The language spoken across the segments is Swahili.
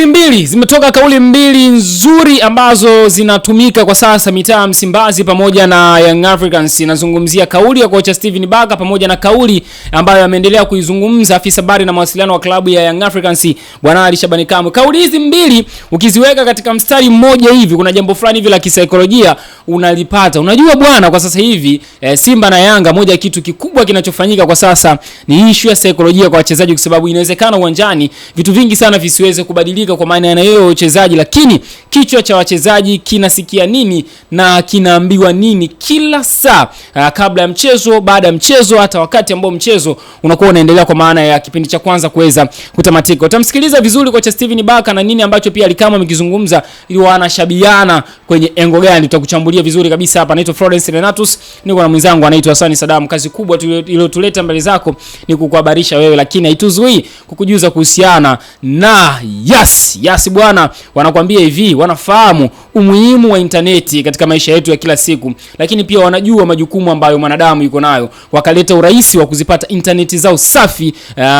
mbili zimetoka, kauli mbili nzuri ambazo zinatumika kwa sasa mitaa Msimbazi pamoja na Young Africans. Inazungumzia kauli ya kocha Steven Barker pamoja na kauli ambayo ameendelea kuizungumza afisa habari na mawasiliano wa klabu ya Young Africans Bwana Ali Shabani Kamwe. Kauli hizi mbili ukiziweka katika mstari mmoja hivi, kuna jambo fulani hivi la kisaikolojia unalipata. Unajua bwana, kwa sasa hivi Simba na Yanga, moja kitu kikubwa kinachofanyika kwa sasa ni issue ya saikolojia kwa wachezaji, kwa sababu inawezekana uwanjani vitu vingi sana visiweze kubadilika kwa maana ya uchezaji, lakini kichwa cha wachezaji kinasikia nini na kinaambiwa nini kila saa, kabla ya mchezo, baada ya mchezo, hata wakati ambao mchezo unakuwa unaendelea, kwa maana ya kipindi cha kwanza kuweza kutamatika. Utamsikiliza vizuri kocha Steven Barker na nini ambacho pia alikama mkizungumza ili wanashabiana kwenye engo gani, tutakuchambulia vizuri kabisa hapa. Naitwa Florence Renatus, niko na mwenzangu anaitwa Hassan Saddam. Kazi kubwa iliyotuleta mbele zako ni kukuhabarisha wewe, lakini haituzuii kukujuza kuhusiana na Yas bwana. Wanakuambia hivi, wanafahamu umuhimu wa interneti katika maisha yetu ya kila siku, lakini pia wanajua majukumu ambayo mwanadamu yuko nayo. Wakaleta urahisi wa kuzipata interneti zao safi,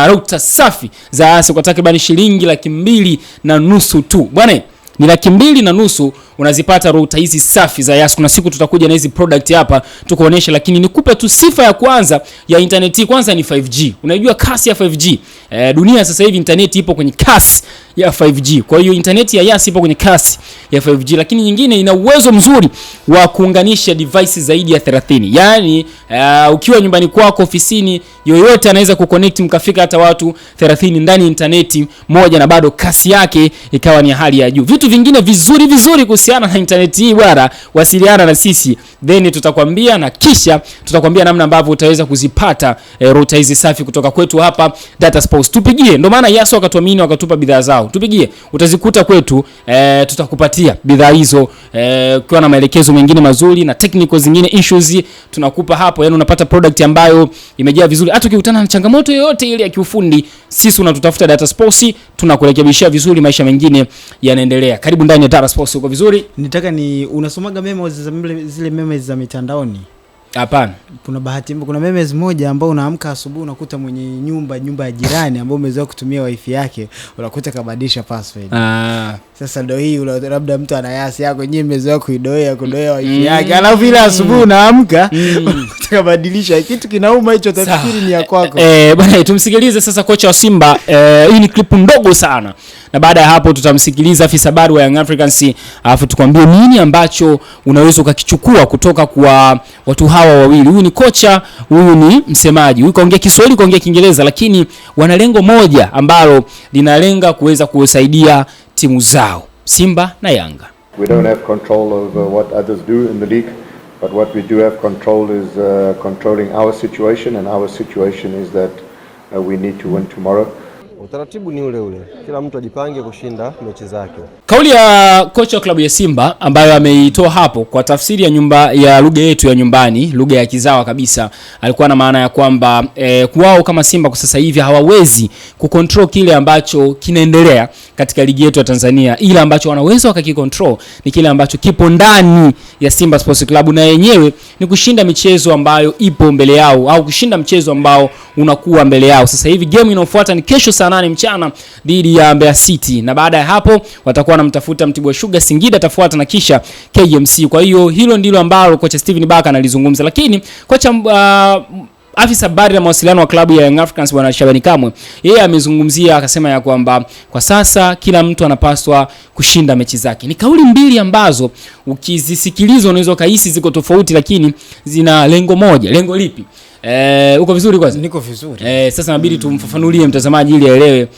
router safi za Yas kwa takriban shilingi 2.5 tu. Bwana, ni 2.5 unazipata router hizi safi za Yas. Kuna siku tutakuja na hizi product hapa tukuonesha, lakini nikupe tu sifa ya kwanza ya internet. Kwanza ni 5G. Unajua kasi ya 5G. Dunia sasa hivi internet ipo kwenye kasi ya 5G. Kwa hiyo internet ya Yas ipo kwenye kasi ya 5G, lakini nyingine ina uwezo mzuri wa kuunganisha devices zaidi ya 30. Yaani ukiwa nyumbani kwako, ofisini, yoyote anaweza kuconnect mkafika hata watu 30 ndani internet moja, na bado kasi yake ikawa ni hali ya juu. Vitu vingine vizuri kuhusiana na internet hii bwana, wasiliana na sisi, then tutakwambia, na kisha tutakwambia namna ambavyo utaweza kuzipata router hizi safi kutoka kwetu hapa Data Sports. Tupigie, ndio maana Yas wakatuamini wakatupa bidhaa zao. Tupigie, utazikuta kwetu, tutakupatia bidhaa hizo kwa na maelekezo mengine mazuri na technical zingine issues tunakupa hapo. Yaani unapata product ambayo imejaa vizuri. Hata ukikutana na changamoto yoyote ile ya kiufundi, sisi unatutafuta Data Sports, tunakurekebishia vizuri, maisha mengine yanaendelea. Karibu ndani ya Data Sports. Uko vizuri? Nitaka ni unasomaga memes za zile memes za mitandaoni? Hapana. Kuna memes moja ambao unaamka asubuhi unakuta mwenye nyumba ya jirani ambao umezoea kutumia wifi yake, unakuta kabadilisha password. Sasa ndio hii, labda mtu ana Yas yako nyewe umezoea kudoea wifi yake, alafu ile asubuhi unaamka utakabadilisha. Kitu kinauma hicho, utafikiri ni ya kwako. Bwana, tumsikilize sasa kocha wa Simba. Hii ni clip ndogo sana, na baada ya hapo tutamsikiliza afisa habari wa Young Africans, alafu tukwambie nini ambacho unaweza ukakichukua kutoka kwa watu hawa wawili. Huyu ni kocha, huyu ni msemaji. Huyu kaongea Kiswahili, kaongea Kiingereza, lakini wana lengo moja ambalo linalenga kuweza kusaidia timu zao Simba na Yanga. We don't have control over what others do in the league, but what we do have control is controlling our situation, and our situation is that we need to win tomorrow. Utaratibu ni ule, kila mtu ajipange kushinda mechi zake. Kauli ya kocha wa klabu ya Simba ambayo ameitoa hapo kwa tafsiri ya lugha yetu ya nyumbani, lugha ya kizawa kabisa, alikuwa na maana ya kwamba kwao kama Simba kwa sasa hivi hawawezi kucontrol kile ambacho kinaendelea katika ligi yetu ya Tanzania, ila ambacho wanaweza wakakicontrol ni kile ambacho kipo ndani ya Simba Sports Club, na yenyewe ni kushinda michezo ambayo ipo mbele yao, au kushinda mchezo ambao unakuwa mbele yao. Sasa hivi game inayofuata ni kesho saa 8 mchana dhidi ya Mbeya City, na baada ya hapo watakuwa wanamtafuta Mtibwa Sugar, Singida tafuata, na kisha KMC. Kwa hiyo hilo ndilo ambalo kocha Steven Barker analizungumza, lakini kocha afisa habari na mawasiliano wa klabu ya Young Africans Bwana Shabani Kamwe, yeye amezungumzia akasema ya kwamba kwa sasa kila mtu anapaswa kushinda mechi zake. Ni kauli mbili ambazo ukizisikiliza unaweza kuhisi ziko tofauti, lakini zina lengo moja. Lengo lipi? Uko vizuri kwanza? Niko vizuri. Sasa inabidi tumfafanulie mtazamaji ili aelewe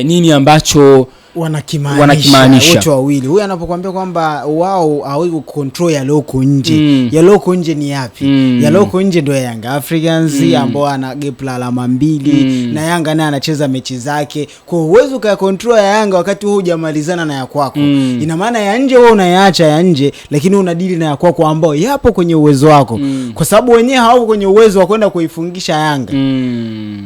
nini ambacho wanakimaanisha wote wawili. Huyu anapokuambia kwamba wao hawezi control ya loko nje. Ya loko nje ni yapi? Ya loko nje ndio Young Africans ambao ana gap la alama 2 na Yanga naye anacheza mechi zake. Kwa hiyo uwezo ka control ya Yanga wakati wewe hujamalizana na ya kwako. Ina maana ya nje wewe unayaacha ya nje, lakini unadili na ya kwako ambao yapo kwenye uwezo wako. Kwa sababu wenyewe hawapo kwenye uwezo wa kwenda kuifungisha Yanga.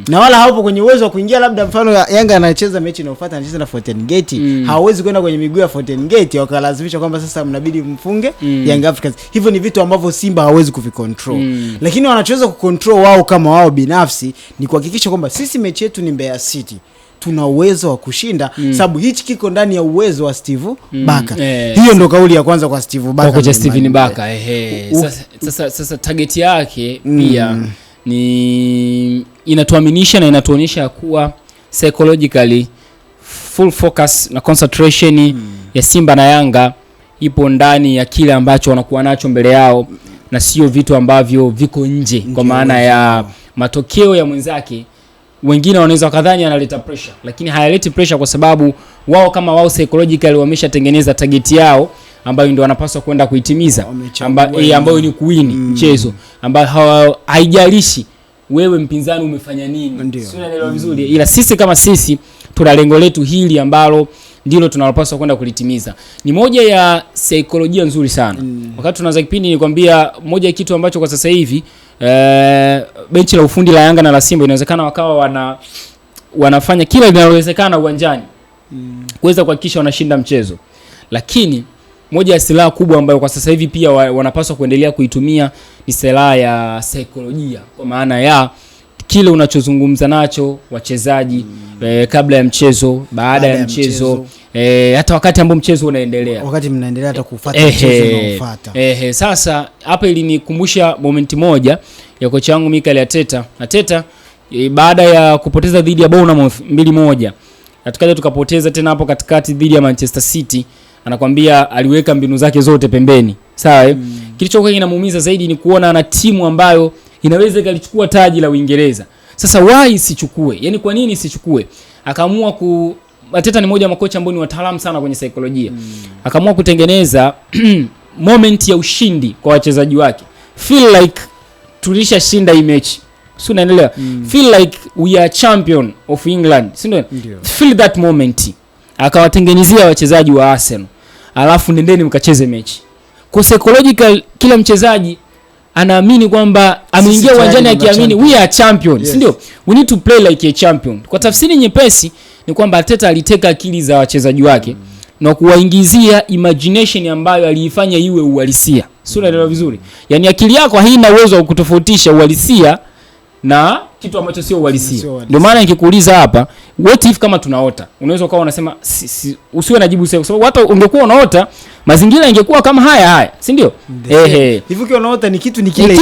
Na wala hawapo kwenye uwezo wa kuingia, labda mfano Yanga anacheza mechi inayofuata anacheza na Fountain Gate. Hawezi kwenda kwenye miguu ya Fountain Gate wakalazimisha kwamba sasa mnabidi mfunge Young Africans. Hivyo ni vitu ambavyo Simba hawezi kuvicontrol. Lakini wanachoweza kucontrol wao kama wao binafsi ni kuhakikisha kwamba sisi mechi yetu ni Mbeya City. tuna uwezo wa kushinda sababu hichi kiko ndani ya uwezo wa Steve Barker. Hiyo ndo kauli ya kwanza kwa Steve Barker, kwa Steven Barker. Sasa target yake pia ni inatuaminisha na inatuonyesha kuwa psychologically full focus na concentration ya Simba na Yanga ipo ndani ya kile ambacho wanakuwa nacho mbele yao na sio vitu ambavyo viko nje, kwa maana ya matokeo ya mwenzake. Wengine wanaweza kadhani analeta pressure, lakini hayaleti pressure kwa sababu kama wao psychologically wameshatengeneza target yao ambayo ndio wanapaswa kwenda kuitimiza, ambayo ni kuwini mchezo, ambayo haijalishi wewe mpinzani umefanya nini. Sio, unaelewa vizuri, ila sisi kama sisi tuna lengo letu hili ambalo ndilo tunalopaswa kwenda kulitimiza. Ni moja ya saikolojia nzuri sana. Wakati tunaanza kipindi nilikwambia moja ya kitu ambacho kwa sasa hivi benchi la ufundi la Yanga na la Simba inawezekana wakawa wanafanya kila linalowezekana uwanjani kuweza kuhakikisha wanashinda mchezo. Lakini moja ya silaha kubwa ambayo kwa sasa hivi pia wanapaswa kuendelea kuitumia ni silaha ya saikolojia, kwa maana ya kile unachozungumza nacho wachezaji kabla ya mchezo, baada ya mchezo, hata wakati ambao mchezo unaendelea, wakati mnaendelea hata kufuata mchezo unaofuata. Sasa hapa ilinikumbusha momenti moja ya kocha wangu Mikel Arteta baada ya kupoteza dhidi ya Bournemouth 2-1, tukaja tukapoteza tena hapo katikati dhidi ya Manchester City. Anakuambia aliweka mbinu zake zote pembeni. Sawa? Kilichokuwa kinamuumiza zaidi ni kuona ana timu ambayo inaweza ikalichukua taji la Uingereza. Sasa why sichukue? Yaani kwa nini sichukue? Akaamua Arteta ni mmoja wa makocha ambao ni wataalamu sana kwenye saikolojia. Akaamua kutengeneza moment ya ushindi kwa wachezaji wake. Feel like tulishashinda hii mechi. Sio, unaelewa? Feel like we are champion of England. Sio? Feel that moment. Akawatengenezea wachezaji wa Arsenal. Alafu nendeni mkacheze mechi. Kwa psychological kila mchezaji anaamini kwamba ameingia uwanjani akiamini we are champions, ndio? We need to play like a champion. Kwa tafsiri nyepesi ni kwamba Arteta aliteka akili za wachezaji wake na kuwaingizia imagination ambayo aliifanya iwe uhalisia. Sio, unaelewa vizuri? Yaani akili yako haina uwezo wa kutofautisha uhalisia na kitu ambacho sio uhalisia. Ndio maana nikikuuliza hapa, what if kama tunaota? Unaweza ukawa unasema usiwe na jibu sahihi, kwa sababu hata ungekuwa unaota mazingira ingekuwa kama haya, si ndio? Hivi ukiwa unaota ni kitu ni kile.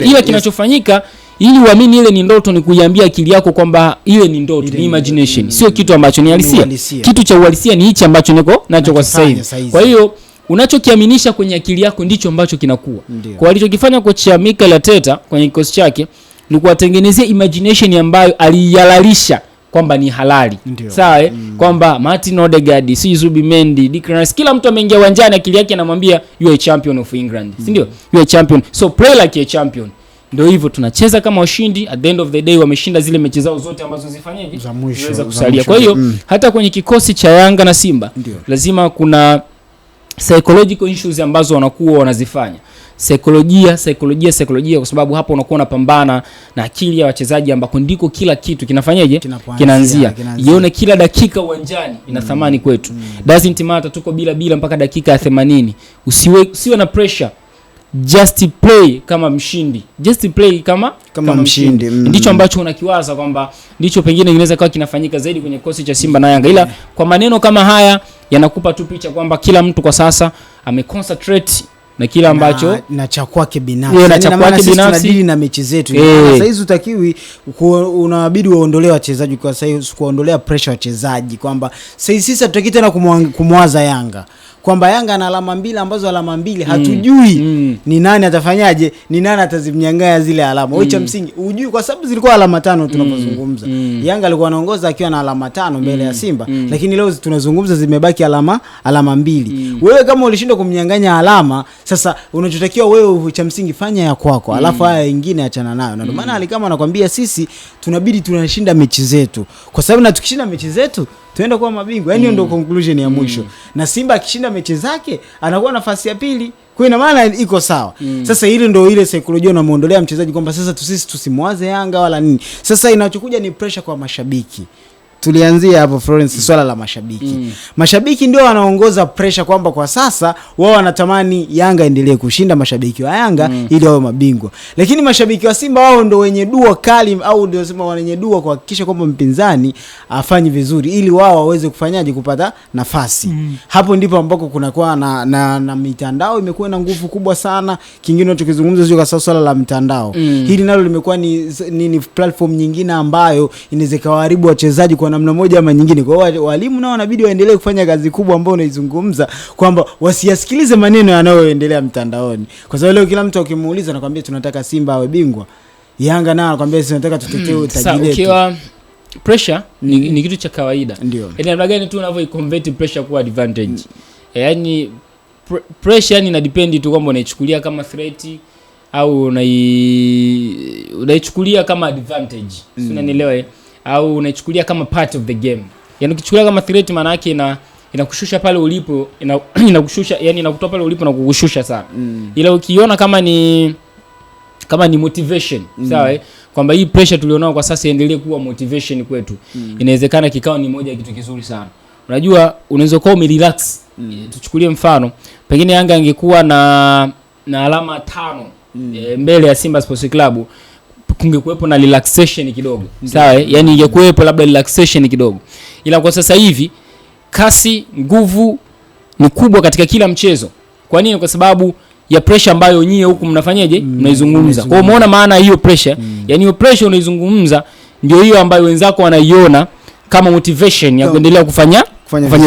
Ila kinachofanyika ili uamini ile ni ndoto ni kuiambia akili yako kwamba ile ni ndoto, ni imagination, sio kitu ambacho ni halisia. Kitu cha uhalisia ni hichi ambacho niko nacho kwa sasa hivi. Kwa hiyo unachokiaminisha kwenye akili yako ndicho ambacho kinakuwa. Kwa alichokifanya kocha Mikel Arteta kwenye kikosi chake ni kuwatengenezea imagination ambayo aliyalalisha kwamba ni halali. Sawa? Kwamba Martin Odegaard, Zubi Mendy, Declan Rice, kila mtu ameingia uwanjani akili yake anamwambia you are a champion of England. Si ndio? You are a champion. So play like a champion. Ndio hivyo tunacheza kama washindi. At the end of the day wameshinda zile mechi zao zote ambazo zifanyaje? Ziweza kusalia. Kwa hiyo hata kwenye kikosi cha Yanga na Simba lazima kuna psychological issues ambazo wanakuwa wanazifanya. Saikolojia kwa sababu hapo unakuwa unapambana na akili ya wachezaji ambako ndiko kila kitu kinafanyaje? Kinaanzia. Ione kila dakika uwanjani ina thamani kwetu. Doesn't matter tuko bila mpaka dakika ya 80. Usiwe na pressure. Just play kama mshindi. Just play kama mshindi. Ndicho ambacho unakiwaza kwamba ndicho pengine inaweza kuwa kinafanyika zaidi kwenye kosi cha Simba na Yanga. Ila kwa maneno kama haya yanakupa tu picha kwamba kila mtu kwa sasa ameconcentrate na kila ambacho na cha kwake binafsi. Na cha kwake binafsi tunadili na mechi zetu. Sasa hizi utakiwi unabidi waondolee wachezaji kwa sasa hivi, kuondolea pressure wachezaji kwamba sisi tutaki tena kumwaza Yanga. Kwamba Yanga ana alama 2 ambazo alama 2 hatujui ni nani atafanyaje, ni nani atazimnyang'anya zile alama. Wewe cha msingi hujui kwa sababu zilikuwa alama 5 tunapozungumza. Yanga alikuwa anaongoza akiwa na alama 5 mbele ya Simba, lakini leo tunazungumza zimebaki alama 2. Wewe kama ulishindwa kumnyang'anya alama, sasa unachotakiwa wewe cha msingi fanya ya kwako, alafu haya wengine achana nayo. Na ndio maana alikama anakuambia sisi tunabidi tunashinda mechi zetu. Kwa sababu na tukishinda mechi zetu tuenda kuwa mabingwa. Yaani ndio conclusion ya mwisho. Na Simba akishinda mechi zake anakuwa nafasi ya pili. Kwa ina maana iko sawa. Sasa ile ndio ile saikolojia unamuondolea mchezaji kwamba sasa sisi tusimwaze Yanga wala nini. Sasa inachokuja ni pressure kwa mashabiki. tulianzia hapo Florence, swala la mashabiki. Mashabiki ndio wanaongoza pressure kwamba kwa sasa wao wanatamani Yanga endelee kushinda, mashabiki wa Yanga ili wawe mabingwa. Lakini mashabiki wa Simba wao ndio wenye dua kali, au ndio sema wenye dua kuhakikisha kwamba mpinzani afanye vizuri ili wao waweze kufanyaje kupata nafasi. Hapo ndipo ambako kunakuwa na mitandao imekuwa na nguvu kubwa sana. Kingine tukizungumza sio kwa swala la mtandao. Hili nalo limekuwa ni platform nyingine ambayo inaweza kuharibu wachezaji kwa namna moja ama nyingine. Kwa hiyo walimu nao wanabidi waendelee kufanya kazi kubwa ambayo unaizungumza kwamba wasiyasikilize maneno yanayoendelea mtandaoni. Kwa sababu leo kila mtu akimuuliza anakuambia tunataka Simba awe bingwa. Yanga nao anakuambia tunataka tutetee utajiri wetu. Ukiwa pressure ni kitu cha kawaida. Yaani namna gani tu unavyoiconvert pressure kuwa advantage. Yaani pressure yani ina depend tu kwamba unaichukulia kama threat au unaichukulia kama advantage. Sio, unanielewa? Au unaichukulia kama part of the game. Yaani ukichukulia kama threat maana yake inakushusha pale ulipo, inakushusha, yani inakutoa pale ulipo na kukushusha sana. Ila ukiona kama ni motivation, sawa kwamba hii pressure tulionao kwa sasa iendelee kuwa motivation kwetu. Inawezekana kikao ni moja ya kitu kizuri sana. Unajua unaweza kuwa umerelax. Tuchukulie mfano, pengine Yanga angekuwa na alama 5 mbele ya Simba Sports Club, kungekuepo na relaxation kidogo. Sawa yani ingekuepo labda relaxation kidogo. Ila kwa sasa hivi kasi, nguvu ni kubwa katika kila mchezo. Kwa nini? Kwa sababu ya pressure ambayo nyie huku mnafanyaje? Mnaizungumza. Kwa hiyo umeona maana hiyo pressure? Yani hiyo pressure unaizungumza ndio hiyo ambayo wenzako wanaiona kama motivation ya kuendelea kufanya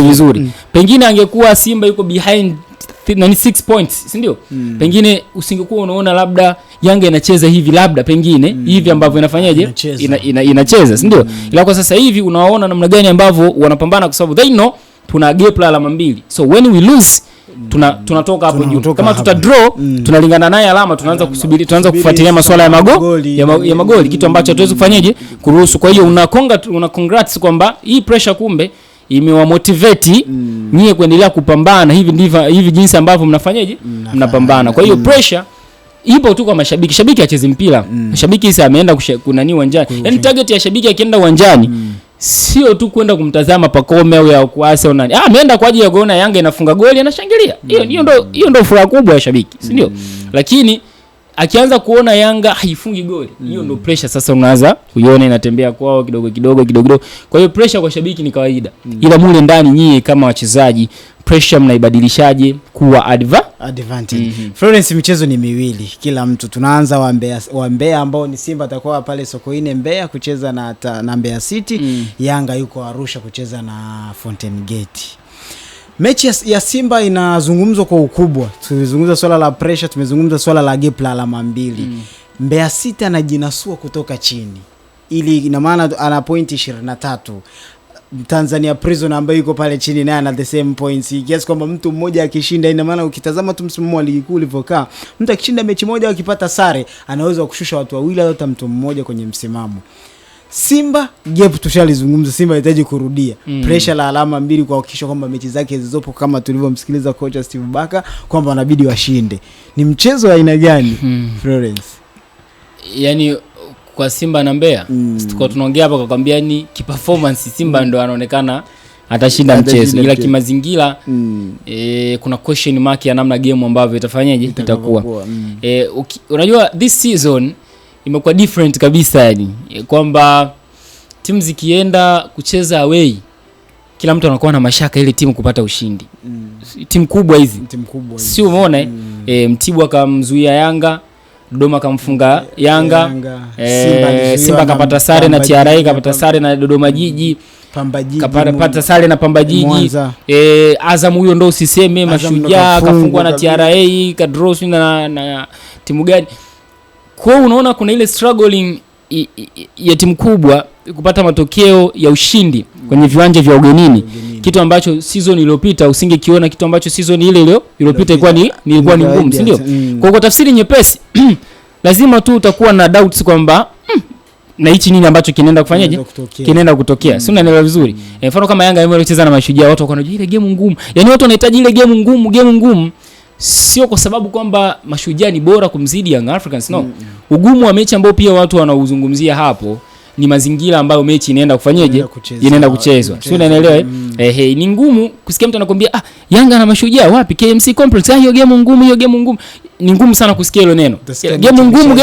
vizuri. Pengine angekuwa Simba yuko behind 6 points, si ndio? Pengine usingekuwa unaona labda Yanga inacheza hivi, labda pengine hivi ambavyo inafanyaje? Inacheza, si ndio? Ila kwa sasa hivi unawaona namna gani ambavyo wanapambana, kwa sababu they know tuna gap la alama 2. So when we lose tunatoka hapo juu. Kama tuta draw tunalingana naye alama, tunaanza kufuatilia masuala ya magoli, kitu ambacho hatuwezi kufanyaje kuruhusu. Kwa hiyo una congrats kwamba hii pressure kumbe imewamotivate nyie kuendelea kupambana. Hivi jinsi ambavyo mnafanyaje mnapambana. Kwa hiyo pressure ipo tu kwa mashabiki. Shabiki acheze mpira. Shabiki sasa ameenda kunani uwanjani. Yaani target ya shabiki akienda uwanjani sio tu kwenda kumtazama Pacome au ya kuasa au nani. Ameenda kwa ajili ya kuona Yanga inafunga goli, anashangilia. Hiyo ndio furaha kubwa ya shabiki, si ndio? Lakini akianza kuona Yanga haifungi goli, hiyo ndio pressure sasa unaanza kuiona inatembea kwao kidogo. Kwa hiyo pressure kwa shabiki ni kawaida. Ila mule ndani nyie kama wachezaji pressure mnaibadilishaje kuwa advantage? Florence, michezo ni miwili. Kila mtu tunaanza wa Mbeya ambao ni Simba atakuwa pale Sokoine Mbeya kucheza na Mbeya City. Yanga yuko Arusha kucheza na Fountain Gate. Mechi ya Simba inazungumzwa kwa ukubwa. Tumezungumza swala la pressure, tumezungumza swala la gap la alama 2. Mbeya City anajinasua kutoka chini. Ili ina maana ana point 23. Tanzania Prison ambaye yuko pale chini naye ana the same points. Kiasi kwamba mtu mmoja akishinda, ina maana ukitazama tu msimamo wa ligi kuu ulivyokaa, mtu akishinda mechi moja akipata sare anaweza kushusha watu wawili au hata mtu mmoja kwenye msimamo. Simba gap tushalizungumza, Simba inahitaji kurudia. Pressure la alama 2 kwa kuhakikisha kwamba mechi zake zilizopo, kama tulivyomsikiliza kocha Steve Baka, kwamba wanabidi washinde. Ni mchezo wa aina gani Florence? Yaani kwa Simba na Mbeya kwa tunaongea hapa kwa kwambia ni kiperformance Simba ndo anaonekana atashinda mchezo, ila kimazingira kuna question mark ya namna game ambavyo itafanyaje itakuwa. Unajua this season imekuwa different kabisa, yani kwamba timu zikienda kucheza away kila mtu anakuwa na mashaka ile timu kupata ushindi. Timu kubwa hizi si umeona Mtibwa akamzuia Yanga, Dodoma kamfunga Yanga, Simba kapata sare na TRA, kapata sare na Dodoma Jiji, kapata sare na Pamba Jiji, Azam huyo ndo usiseme, Mashujaa kafungwa na TRA, kadraw na timu gani. Kwa unaona kuna ile struggling ya timu kubwa kupata matokeo ya ushindi kwenye viwanja vya ugenini, kitu ambacho season iliyopita usingekiona, kitu ambacho season ile iliyopita ilikuwa ni ngumu, si ndio? Kwa tafsiri nyepesi lazima tu utakuwa na doubts kwamba na hichi nini ambacho kinaenda kufanyaje, kinaenda kutokea. Si unaelewa vizuri? Mfano kama Yanga imecheza na Mashujaa, watu wanajua ile game ngumu. Yaani watu wanahitaji ile game ngumu. Sio kwa sababu kwamba Mashujaa ni bora kumzidi Young Africans, no. Ugumu wa mechi ambao pia watu wanauzungumzia hapo ni mazingira ambayo mechi inaenda kufanyaje, inaenda kuchezwa. Sio, unaelewa? Ni ngumu kusikia mtu anakuambia Yanga na Mashujaa wapi, KMC Complex, hiyo game ngumu, hiyo game ngumu. Ni ngumu sana kusikia hilo neno, game ngumu,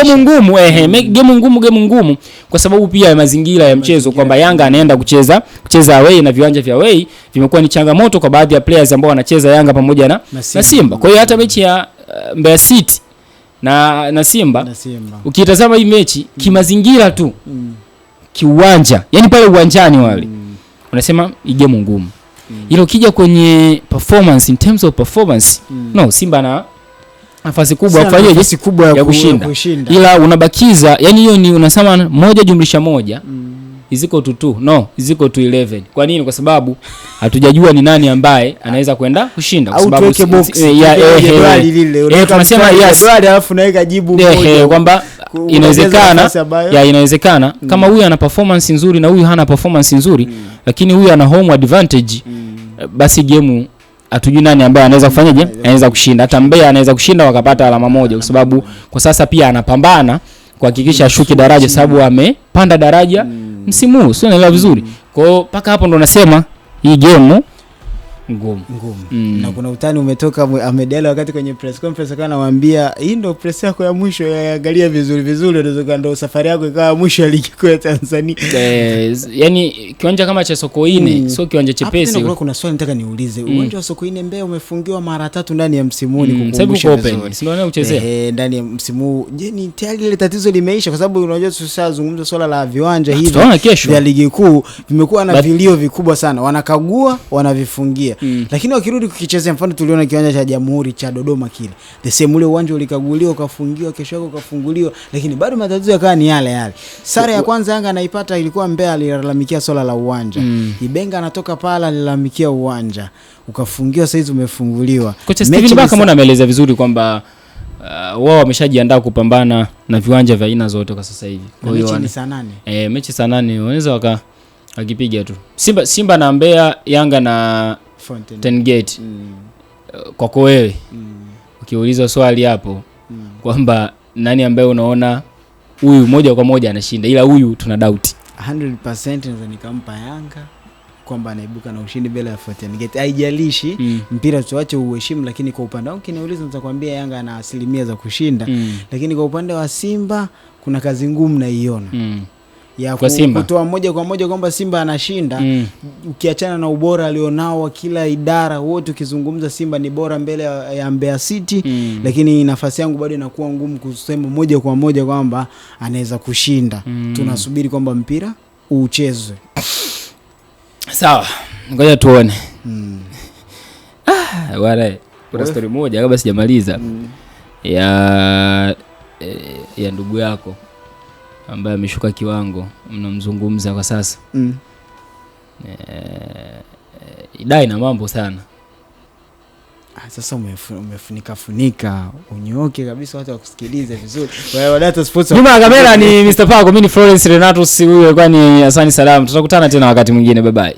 game ngumu, kwa sababu pia ya mazingira ya mchezo, kwamba Yanga anaenda kucheza away, na viwanja vya away vimekuwa ni changamoto kwa baadhi ya players ambao wanacheza Yanga pamoja na Simba. Kwa hiyo hata mechi ya Mbeya City na Simba ukitazama hii mechi kimazingira tu, kiuwanja, yani pale uwanjani wale unasema hii game ngumu. Ila ukija kwenye performance, in terms of performance, no, Simba na nafasi kubwa kufanyaje, ya kushinda. Ila unabakiza, yani hiyo ni unasema 1+1 iziko to 2, no, iziko to 11. Kwa nini? Kwa sababu hatujajua ni nani ambaye anaweza kwenda kushinda, kwa sababu tunasema yes, alafu naweka jibu moja kwamba inawezekana kama huyu ana performance nzuri na huyu hana performance nzuri, lakini huyu ana home advantage, basi game hatujui nani ambaye anaweza kufanyaje, anaweza kushinda. Hata Mbeya anaweza kushinda wakapata alama moja, kwa sababu kwa sasa pia anapambana kuhakikisha ashuki daraja, sababu amepanda daraja msimu huu. Sio, naelewa vizuri. Kwa hiyo paka hapo ndo nasema hii game ngumu. Na kuna utani umetoka Amedela wakati kwenye press conference akawa anawaambia hii ndio press yako ya mwisho, yaangalia vizuri unaweza ndo safari yako ikawa mwisho ya ligi kuu ya Tanzania. Yani kiwanja kama cha Sokoine sio kiwanja chepesi. Hapo kuna swali nataka niulize. Uwanja wa Sokoine Mbeya umefungiwa mara 3 ndani ya msimu huu, nikukumbusha vizuri. Sio ndio uchezea? Ndani ya msimu huu. Je, ni tayari ile tatizo limeisha? Kwa sababu unajua tushazungumza swala la viwanja hivi vya ligi kuu vimekuwa na vilio vikubwa sana. Wanakagua, wanavifungia. Lakini wakirudi kukichezea, mfano tuliona kiwanja cha Jamhuri cha Dodoma kile, the same ule uwanja ulikaguliwa ukafungiwa, kesho yake ukafunguliwa, lakini bado matatizo yakawa ni yale. Sare ya kwanza Yanga anaipata ilikuwa Mbeya, alilalamikia swala la uwanja. Ibenga anatoka pala, alilalamikia uwanja ukafungiwa, sasa hizi umefunguliwa. Kocha Steven Baka mbona ameeleza vizuri kwamba wao wameshajiandaa kupambana na viwanja vya aina zote kwa sasa hivi. Kwa hiyo mechi saa 8. Mechi saa 8 wanaweza wakipiga tu. Simba na Mbeya, Yanga na Fountain Gate. Kwako wewe ukiuliza swali hapo kwamba nani ambaye unaona huyu moja kwa moja anashinda, ila huyu tuna doubt 100% naweza nikampa Yanga kwamba anaibuka na ushindi mbele ya Fountain Gate. Haijalishi mpira tuache uheshimu, lakini kwa upande wangu kiniuliza nitakwambia Yanga ana asilimia za kushinda. Lakini kwa upande wa Simba kuna kazi ngumu naiona. Ya kutoa moja kwa moja kwamba Simba anashinda, ukiachana na ubora alionao wa kila idara, wote ukizungumza Simba ni bora mbele ya Mbeya City, lakini nafasi yangu bado inakuwa ngumu kusema moja kwa moja kwamba anaweza kushinda. Tunasubiri kwamba mpira uchezwe. Sawa, ngoja tuone. Wale kuna story moja kabla sijamaliza ya ndugu yako ambaye ameshuka kiwango, mnamzungumza kwa sasa. Idai na mambo sana. Sasa umefunika unyoke kabisa, watu wakusikilize vizuri. Wewe Data Sports. Nyuma ya kamera ni Mr. Paco, mimi ni Florence Renato, si huyo, kwani asante salamu. Tutakutana tena wakati mwingine, bye bye.